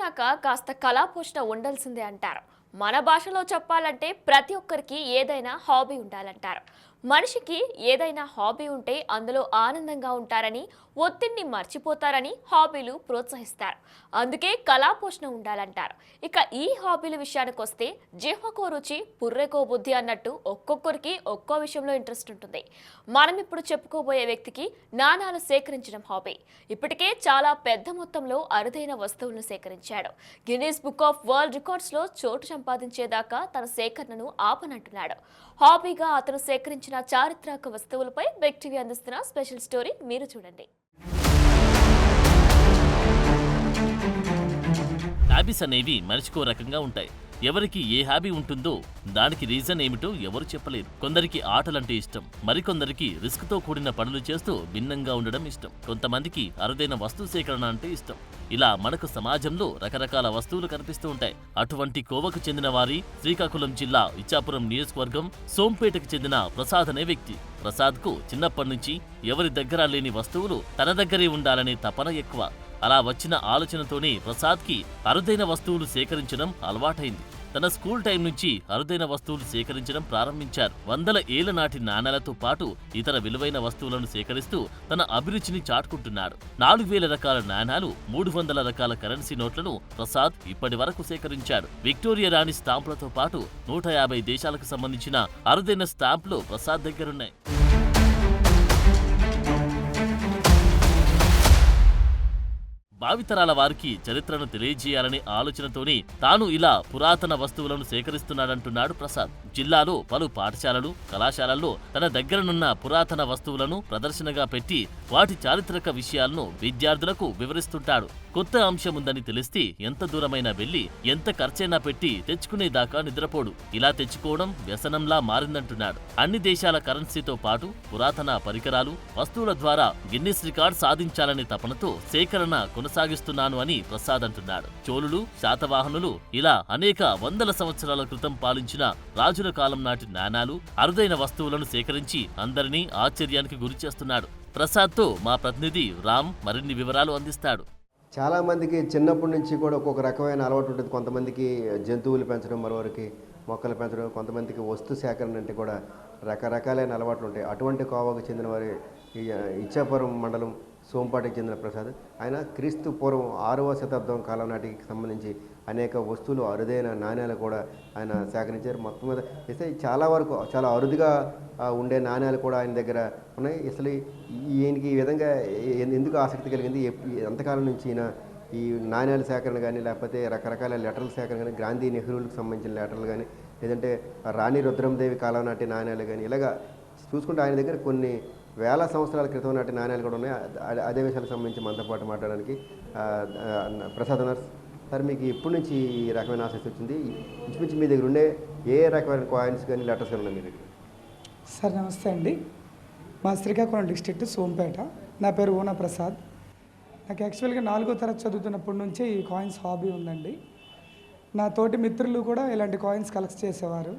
అన్నాక కాస్త కళాపోషణ ఉండాల్సిందే అంటారు. మన భాషలో చెప్పాలంటే ప్రతి ఒక్కరికి ఏదైనా హాబీ ఉండాలంటారు. మనిషికి ఏదైనా హాబీ ఉంటే అందులో ఆనందంగా ఉంటారని, ఒత్తిడిని మర్చిపోతారని హాబీలు ప్రోత్సహిస్తారు. అందుకే కళాపోషణ ఉండాలంటారు. ఇక ఈ హాబీల విషయానికి వస్తే జిహ్వకో రుచి పుర్రెకో బుద్ధి అన్నట్టు ఒక్కొక్కరికి ఒక్కో విషయంలో ఇంట్రెస్ట్ ఉంటుంది. మనం ఇప్పుడు చెప్పుకోబోయే వ్యక్తికి నాణాలు సేకరించడం హాబీ. ఇప్పటికే చాలా పెద్ద మొత్తంలో అరుదైన వస్తువులను సేకరించాడు. Guinness book of world records లో చోటు సంపాదించేదాకా తన సేకరణను ఆపనంటున్నాడు. హాబీగా అతను సేకరించిన చారిత్రక వస్తువులపై బిగ్ టీవీ అందిస్తున్న స్పెషల్ స్టోరీ మీరు చూడండి. హాబీస్ అనేవి మనిషికో రకంగా ఉంటాయి. ఎవరికి ఏ హాబీ ఉంటుందో దానికి రీజన్ ఏమిటో ఎవరు చెప్పలేరు. కొందరికి ఆటలంటే ఇష్టం, మరికొందరికి రిస్క్ తో కూడిన పనులు చేస్తూ భిన్నంగా ఉండడం ఇష్టం, కొంతమందికి అరుదైన వస్తు సేకరణ అంటే ఇష్టం. ఇలా మనకు సమాజంలో రకరకాల వస్తువులు కనిపిస్తూ ఉంటాయి. అటువంటి కోవకు చెందిన వారి శ్రీకాకుళం జిల్లా ఇచ్చాపురం నియోజకవర్గం సోంపేటకు చెందిన ప్రసాద్ అనే వ్యక్తి. ప్రసాద్ కు చిన్నప్పటి నుంచి ఎవరి దగ్గర లేని వస్తువులు తన దగ్గరే ఉండాలనే తపన ఎక్కువ. అలా వచ్చిన ఆలోచనతోనే ప్రసాద్ కి అరుదైన వస్తువులు సేకరించడం అలవాటైంది. తన స్కూల్ టైం నుంచి అరుదైన వస్తువులు సేకరించడం ప్రారంభించారు. వందల ఏళ్ల నాటి నాణేలతో పాటు ఇతర విలువైన వస్తువులను సేకరిస్తూ తన అభిరుచిని చాటుకుంటున్నాడు. 4000 రకాల నాణాలు, 300 రకాల కరెన్సీ నోట్లను ప్రసాద్ ఇప్పటి వరకు సేకరించాడు. విక్టోరియా రాణి స్టాంపులతో పాటు 150 దేశాలకు సంబంధించిన అరుదైన స్టాంపులు ప్రసాద్ దగ్గరున్నాయి. భావితరాల వారికి చరిత్రను తెలియజేయాలనే ఆలోచనతోనే తాను ఇలా పురాతన వస్తువులను సేకరిస్తున్నాడంటున్నాడు ప్రసాద్. జిల్లాలో పలు పాఠశాలలు, కళాశాలల్లో తన దగ్గరనున్న పురాతన వస్తువులను ప్రదర్శనగా పెట్టి వాటి చారిత్రక విషయాలను విద్యార్థులకు వివరిస్తుంటాడు. కొత్త అంశం ఉందని తెలిస్తే ఎంత దూరమైనా వెళ్లి ఎంత ఖర్చైనా పెట్టి తెచ్చుకునేదాకా నిద్రపోడు. ఇలా తెచ్చుకోవడం వ్యసనంలా మారిందంటున్నాడు. అన్ని దేశాల కరెన్సీతో పాటు పురాతన పరికరాలు, వస్తువుల ద్వారా గిన్నిస్ రికార్డ్ సాధించాలనే తపనతో సేకరణ కొనసాగిస్తున్నాను అని ప్రసాద్ అంటున్నాడు. చోళులు, శాతవాహనులు ఇలా అనేక వందల సంవత్సరాల క్రితం పాలించిన రాజుల కాలం నాటి నాణాలు, అరుదైన వస్తువులను సేకరించి అందరినీ ఆశ్చర్యానికి గురి చేస్తున్నాడు. ప్రసాద్తో మా ప్రతినిధి రామ్ మరిన్ని వివరాలు అందిస్తాడు. చాలామందికి చిన్నప్పటి నుంచి కూడా ఒక్కొక్క రకమైన అలవాటు ఉంటుంది. కొంతమందికి జంతువులు పెంచడం, మరొకరికి మొక్కలు పెంచడం, కొంతమందికి వస్తు సేకరణ అంటే కూడా రకరకాలైన అలవాట్లు ఉంటాయి. అటువంటి కోవకు చెందిన వారి ఇచ్చాపురం మండలం సోంపాటికి చెందిన ప్రసాద్. ఆయన క్రీస్తు పూర్వం 6వ శతాబ్దం కాలం నాటికి సంబంధించి అనేక వస్తువులు, అరుదైన నాణ్యాలు కూడా ఆయన సేకరించారు. మొత్తం మీద ఇస్తే చాలా వరకు చాలా అరుదుగా ఉండే నాణ్యాలు కూడా ఆయన దగ్గర ఉన్నాయి. అసలు ఈయనకి ఈ విధంగా ఎందుకు ఆసక్తి కలిగింది, ఎంతకాలం నుంచి ఈయన ఈ నాణ్యాల సేకరణ కానీ, లేకపోతే రకరకాల లెటర్ల సేకరణ కానీ, గాంధీ నెహ్రూలకు సంబంధించిన లెటర్లు కానీ, లేదంటే రాణి రుద్రమదేవి కాలం నాటి నాణ్యాలు కానీ, ఇలాగా చూసుకుంటే ఆయన దగ్గర కొన్ని వేల సంవత్సరాల క్రితం నాటి నాణ్యాలు కూడా ఉన్నాయి. అదే విషయాలకు సంబంధించి మనతో పాటు మాట్లాడడానికి ప్రసాద్ నర్స్ సార్, మీకు ఎప్పటి నుంచి ఈ రకమైన ఆసక్తి వచ్చింది? ఇంచుమించు మీ దగ్గర ఉండే ఏ రకమైన కాయిన్స్ కానీ లెటర్స్ కానీ ఉన్నాయి మీ దగ్గర? సార్ నమస్తే అండి. మా శ్రీకాకుళం డిస్ట్రిక్ట్ సోంపేట. నా పేరు ఓనా ప్రసాద్. నాకు యాక్చువల్గా 4వ తరగతి చదువుతున్నప్పటి నుంచే ఈ కాయిన్స్ హాబీ ఉందండి. నా తోటి మిత్రులు కూడా ఇలాంటి కాయిన్స్ కలెక్ట్ చేసేవారు.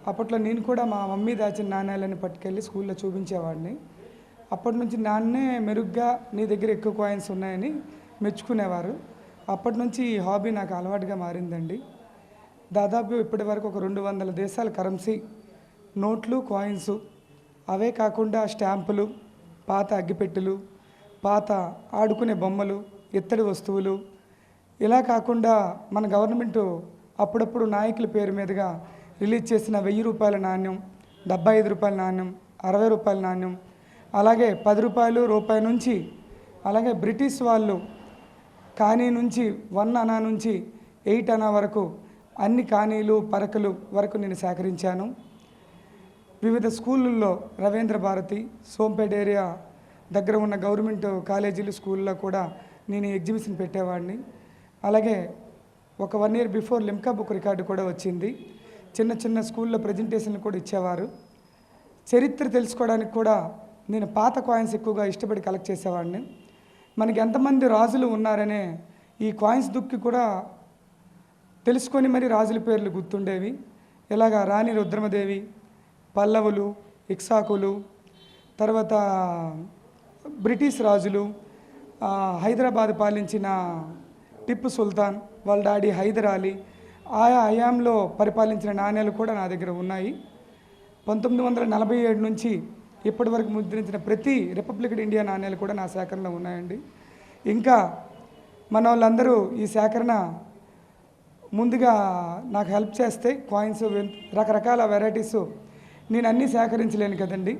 అప్పట్లో నేను కూడా మా మమ్మీ దాచిన నాణ్యాలని పట్టుకెళ్ళి స్కూల్లో చూపించేవాడిని. అప్పటి నుంచి నాన్నే మెరుగ్గా నీ దగ్గర ఎక్కువ కాయిన్స్ ఉన్నాయని మెచ్చుకునేవారు. అప్పటి నుంచి ఈ హాబీ నాకు అలవాటుగా మారిందండి. దాదాపు ఇప్పటి వరకు ఒక 200 దేశాల కరెన్సీ నోట్లు, కాయిన్స్, అవే కాకుండా స్టాంపులు, పాత అగ్గిపెట్టెలు, పాత ఆడుకునే బొమ్మలు, ఇత్తడి వస్తువులు, ఇలా కాకుండా మన గవర్నమెంటు అప్పుడప్పుడు నాయకుల పేరు మీదుగా రిలీజ్ చేసిన 1000 రూపాయల నాణ్యం, 75 రూపాయల నాణ్యం, 60 రూపాయల నాణ్యం, అలాగే 10 రూపాయలు, రూపాయి నుంచి, అలాగే బ్రిటిష్ వాళ్ళు కానీ నుంచి 1 అనా నుంచి 8 అనా వరకు అన్ని కానీలు, పరకలు వరకు నేను సేకరించాను. వివిధ స్కూళ్ళల్లో రవీంద్ర భారతి, సోంపేట ఏరియా దగ్గర ఉన్న గవర్నమెంట్ కాలేజీలు, స్కూల్లో కూడా నేను ఎగ్జిబిషన్ పెట్టేవాడిని. అలాగే ఒక 1 year before Limca book record కూడా వచ్చింది. చిన్న చిన్న స్కూల్లో ప్రజెంటేషన్లు కూడా ఇచ్చేవారు. చరిత్ర తెలుసుకోవడానికి కూడా నేను పాత కాయిన్స్ ఎక్కువగా ఇష్టపడి కలెక్ట్ చేసేవాడిని. మనకి ఎంతమంది రాజులు ఉన్నారనే ఈ కాయిన్స్ దుక్కి కూడా తెలుసుకొని మరి రాజుల పేర్లు గుర్తుండేవి. ఇలాగా రాణి రుద్రమదేవి, పల్లవులు, ఇక్సాకులు, తర్వాత బ్రిటిష్ రాజులు, హైదరాబాద్ పాలించిన టిప్పు సుల్తాన్, వాళ్ళ డాడీ హైదర్ అలీ, ఆయా హయాంలో పరిపాలించిన నాణ్యాలు కూడా నా దగ్గర ఉన్నాయి. 1947 నుంచి ఇప్పటి వరకు ముద్రించిన ప్రతి రిపబ్లిక్ ఇండియా నాణ్యాలు కూడా నా సేకరణలో ఉన్నాయండి. ఇంకా మన వాళ్ళందరూ ఈ సేకరణ ముందుగా నాకు హెల్ప్ చేస్తే కాయిన్స్ రకరకాల వెరైటీస్ నేను అన్నీ సేకరించలేను కదండి.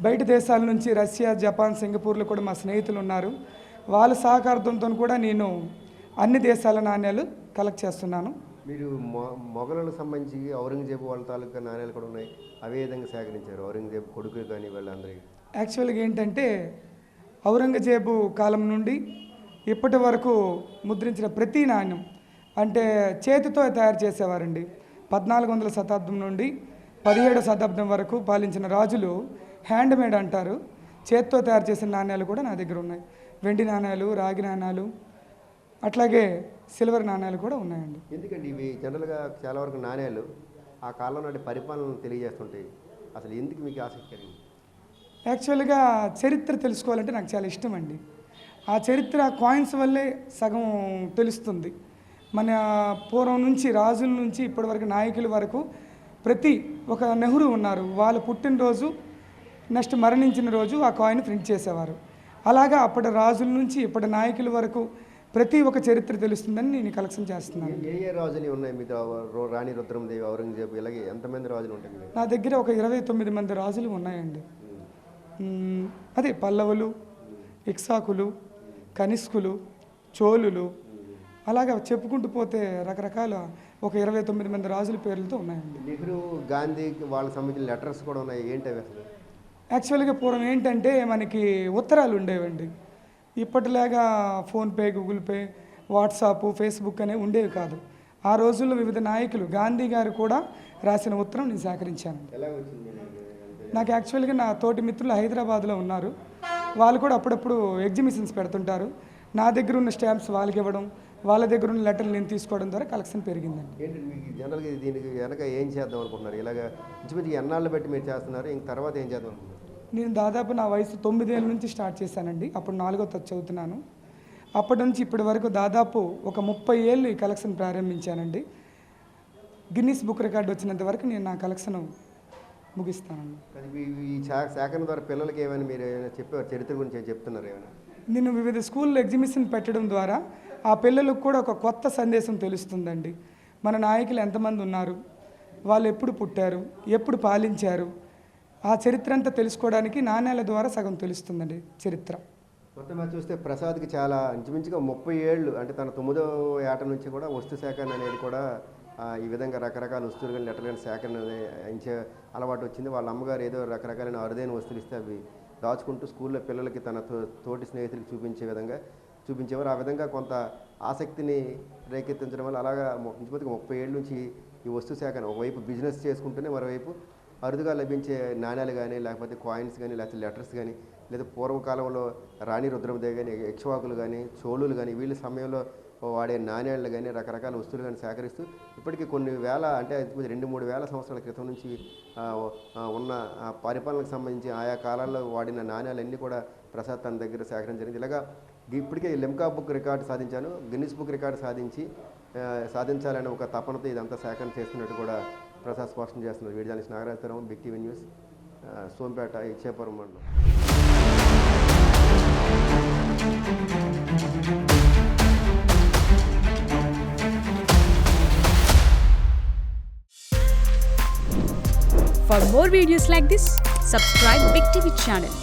బయట దేశాల నుంచి రష్యా, జపాన్, సింగపూర్లో కూడా మా స్నేహితులు ఉన్నారు. వాళ్ళ సహకారంతో కూడా నేను అన్ని దేశాల నాణ్యాలు కలెక్ట్ చేస్తున్నాను. మీరు మొఘలులకు సంబంధించి ఔరంగజేబు వాళ్ళ తాలూకా నాణ్యాలు కూడా ఉన్నాయి, అవే విధంగా సేకరించారు ఔరంగజేబు కొడుకులు కానీ వాళ్ళందరికీ? యాక్చువల్గా ఏంటంటే ఔరంగజేబు కాలం నుండి ఇప్పటి వరకు ముద్రించిన ప్రతి నాణ్యం అంటే చేతితో తయారు చేసేవారండి. 1400వ శతాబ్దం నుండి 17వ శతాబ్దం వరకు పాలించిన రాజులు హ్యాండ్మేడ్ అంటారు, చేతితో తయారు చేసిన నాణ్యాలు కూడా నా దగ్గర ఉన్నాయి. వెండి నాణ్యాలు, రాగి నాణ్యాలు, అట్లాగే సిల్వర్ నాణ్యాలు కూడా ఉన్నాయండి. ఎందుకంటే ఇవి జనరల్గా చాలా వరకు నాణ్యాలు ఆ కాలం నాటి పరిపాలనను తెలియజేస్తుంటాయి. అసలు ఎందుకు మీకు ఆసక్తి కలిగింది? యాక్చువల్గా చరిత్ర తెలుసుకోవాలంటే నాకు చాలా ఇష్టం అండి. ఆ చరిత్ర కాయిన్స్ వల్లే సగం తెలుస్తుంది. మన పూర్వం నుంచి రాజుల నుంచి ఇప్పటివరకు నాయకుల వరకు ప్రతి ఒక నెహ్రూ ఉన్నారు, వాళ్ళ పుట్టినరోజు నెక్స్ట్ మరణించిన రోజు ఆ కాయిన్ ప్రింట్ చేసేవారు. అలాగా అప్పటి రాజుల నుంచి ఇప్పటి నాయకుల వరకు ప్రతి ఒక్క చరిత్ర తెలుస్తుందని నేను కలెక్షన్ చేస్తున్నాను. ఏ రాజులు ఉన్నాయి మీతో? రాణి రుద్రమదేవి, ఔరంగజేబు, ఇలాగే ఎంతమంది రాజులు ఉంటాయి? నా దగ్గర ఒక 29 మంది రాజులు ఉన్నాయండి. అదే పల్లవులు, ఇక్సాకులు, కనిష్కులు, చోళులు, అలాగా చెప్పుకుంటూ పోతే రకరకాల ఒక 29 మంది రాజుల పేర్లతో ఉన్నాయండి. నెహ్రూ, గాంధీ వాళ్ళకి సంబంధించిన లెటర్స్ కూడా ఉన్నాయి, ఏంటి అవి అసలు? యాక్చువల్గా పూర్వం ఏంటంటే మనకి ఉత్తరాలు ఉండేవండి. ఇప్పటిలాగా PhonePe, Google Pay, WhatsApp, Facebook అనేవి ఉండేవి కాదు. ఆ రోజుల్లో వివిధ నాయకులు, గాంధీ గారు కూడా రాసిన ఉత్తరం నేను సేకరించాను. ఎలా వచ్చింది? నాకు యాక్చువల్గా నా తోటి మిత్రులు హైదరాబాద్లో ఉన్నారు, వాళ్ళు కూడా అప్పుడప్పుడు ఎగ్జిబిషన్స్ పెడుతుంటారు. నా దగ్గర ఉన్న స్టాంప్స్ వాళ్ళకి ఇవ్వడం, వాళ్ళ దగ్గర ఉన్న లెటర్లు నేను తీసుకోవడం ద్వారా కలెక్షన్ పెరిగిందండి. ఏంటి మీకు జనరల్గా దీనికి వెనక ఏం చేద్దాం అనుకుంటున్నారు? ఇలాగ ఇంచుమించు ఎన్నాళ్ళు బట్టి మీరు చేస్తున్నారు, ఇంక తర్వాత ఏం చేద్దాం అనుకుంటున్నారు? నేను దాదాపు నా వయసు 9 ఏళ్ళ నుంచి స్టార్ట్ చేశానండి. అప్పుడు 4వ తరగతి చదువుతున్నాను. అప్పటి నుంచి ఇప్పటి వరకు దాదాపు ఒక 30 ఏళ్ళు ఈ కలెక్షన్ ప్రారంభించానండి. గిన్నిస్ బుక్ రికార్డు వచ్చినంత వరకు నేను నా కలెక్షన్ ముగిస్తానండి. ఈ సేకరణ ద్వారా పిల్లలకి ఏమైనా మీరు ఏమైనా చెప్పారు, చరిత్ర గురించి ఏమైనా చెప్తున్నారు ఏమైనా? నేను వివిధ స్కూల్లో ఎగ్జిబిషన్ పెట్టడం ద్వారా ఆ పిల్లలకు కూడా ఒక కొత్త సందేశం తెలుస్తుందండి. మన నాయకులు ఎంతమంది ఉన్నారు, వాళ్ళు ఎప్పుడు పుట్టారు, ఎప్పుడు పాలించారు, ఆ చరిత్ర అంతా తెలుసుకోవడానికి నాణ్యాల ద్వారా సగం తెలుస్తుందండి చరిత్ర. మొత్తం మీద చూస్తే ప్రసాద్కి చాలా ఇంచుమించుగా 30 ఏళ్ళు, అంటే తన 9వ ఏట నుంచి కూడా వస్తు సేకరణ అనేది కూడా ఈ విధంగా రకరకాల వస్తువులు కానీ లెటర్లు కానీ సేకరణ అలవాటు వచ్చింది. వాళ్ళ అమ్మగారు ఏదో రకరకాలైన అరుదైన వస్తువులు ఇస్తే అవి దాచుకుంటూ స్కూల్లో పిల్లలకి తన తోటి స్నేహితులకు చూపించేవారు. ఆ విధంగా కొంత ఆసక్తిని రేకెత్తించడం వల్ల అలాగా ఇంచుమించుగా 30 ఏళ్ళ నుంచి ఈ వస్తు సేకరణ ఒకవైపు బిజినెస్ చేసుకుంటూనే మరోవైపు అరుదుగా లభించే నాణ్యాలు కానీ, లేకపోతే కాయిన్స్ కానీ, లేకపోతే లెటర్స్ కానీ, లేదా పూర్వకాలంలో రాణి రుద్రమదేవి కానీ, యక్షవాకులు కానీ, చోళులు కానీ, వీళ్ళ సమయంలో వాడే నాణ్యాలు కానీ, రకరకాల వస్తువులు కానీ సేకరిస్తూ ఇప్పటికీ కొన్ని వేల, అంటే 2-3 వేల సంవత్సరాల క్రితం నుంచి ఉన్న పరిపాలనకు సంబంధించి ఆయా కాలాల్లో వాడిన నాణ్యాలన్నీ కూడా ప్రసాద్ తన దగ్గర సేకరించడం. ఇలాగా ఇప్పటికే లిమ్కా బుక్ రికార్డు సాధించాను, గిన్నిస్ బుక్ రికార్డు సాధించాలనే ఒక తపనతో ఇదంతా సేకరణ చేస్తున్నట్టు కూడా ప్రసాద్ స్పష్టం చేస్తున్నారు. Video journalist Nagarajapuram, big TV news, Sompeta, Ichchapuram మండలం. For more videos like this, subscribe Big TV channel.